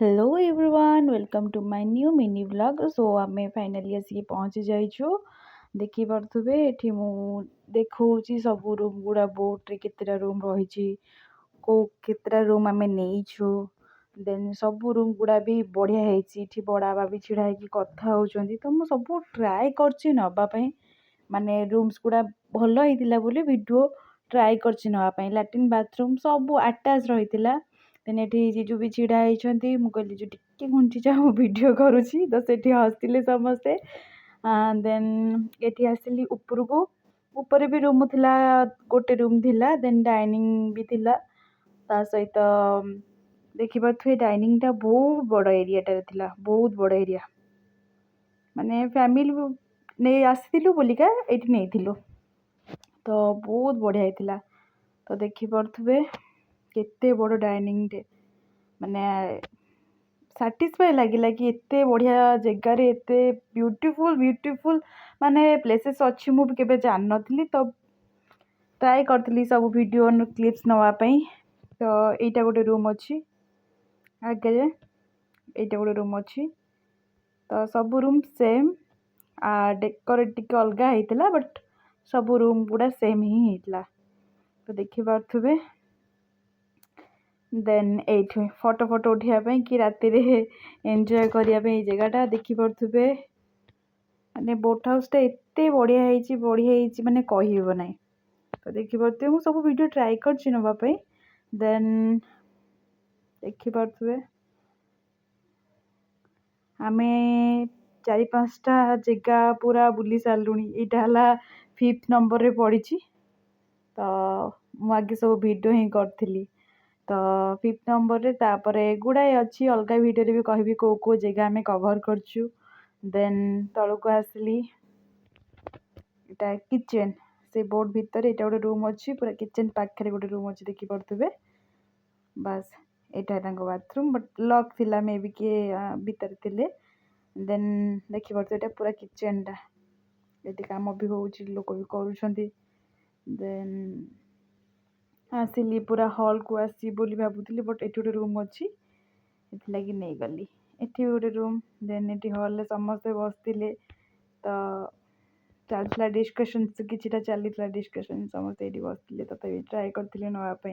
Hello everyone welcome to my new mini vlog. So आमे finally आसिक पहुँची जाइछु। देखि पार्थुबे एठी मु देखौची सब रूम गुड़ा बोट रे केतेटा रूम रहिछि, को केतेटा रूम आमे नेइछु। देन सब रूम गुड़ा भी बढ़िया हेछि। एठी बड़ा बा भी छिड़ा हेकि कथा होउचंदी, तो मु सब ट्राई करछि नबा पई। माने रूम्स गुड़ा भलो हेतिला बोली वीडियो ट्राई करछि नबा पई। लैट्रिन बाथरूम सब अटैच रहितिला। देन एठी जीजू भी छिड़ा हेइछंती। मु कहली जो टिके घुंची जा मु वीडियो करूछि, तो सेठी हसतिले समस्ते। देन एठी आसिली उपरको, ऊपर भी रूम थिला, गोटे रूम थिला। देन डाइनिंग भी थिला ता सहित देखि पाथुए डाइनिंग टा बहुत बड़ एरिया टा थिला, बहुत बड़ एरिया। माने फैमिली ने आसिलु बोलिका एठी नेइथिलु, तो बहुत बढ़िया हेतिला। तो देखि पार्थुबे केते बड़ डाइनिंग टे, माने साटिस्फाई लगिला कि एते बढ़िया जगह रे एते ब्यूटीफुल ब्यूटीफुल माने प्लेसेस अछि। मु केबे जान नथिली, तो ट्राई करथिली सब वीडियो क्लिप्स नवा पई। तो एटा गोटे रूम अछि आगे, एटा गोटे रूम अछि। तो सब रूम सेम, डेकोरेट टिके अलगा हेतिला, बट सब रूम गुड़ा सेम ही हेतिला। तो देखि पार्थुबे देन एठी फोटो फोटो उठिया पई कि राति रे एन्जॉय करिया पई जगहटा देखि पार्थुबे। माने बोट हाउस टा एते बढ़िया हेछि माने कहि हेबो नै। तो देखि पार्थुबे मु सब वीडियो ट्राई करछि नबा पई। देन देखि पार्थुबे आमे 4-5टा जगह पूरा बुली सारलुनी। एटा हला 5th नंबर रे पड़िछि। तो मु आगे सब वीडियो ही करथिली। तो 5th नंबर रे तापरे गुड़ाए अच्छी अलग वीडियो रे भी कहबी को जगह आमे कवर करछु। देन तळको आसली, एटा किचन, से बोर्ड भीतर एटा गोटे रूम अछि। पूरा किचन पाखरे गोटे रूम अछि देखि पार्थुबे। बस एटा तांको बाथरूम, बट लॉक थिला, मे बी के भीतर थिले। देन देखि पार्थुबे एटा पूरा किचन टा, एटी काम भी होउछि, लोक भी करूछंती। देन आसिली पूरा हॉल को आसी बोली भाबुथिली, बट एठी गोटे रूम अछि, एथि लागी नै गली। एठी गोटे रूम। देन एठी हॉल ले समस्त बसतिले, तो चलथिला डिस्कशन, किछिटा चलिथिला डिस्कशन, समस्त एठी बसतिले। तो ट्राई करथिले नवा पई।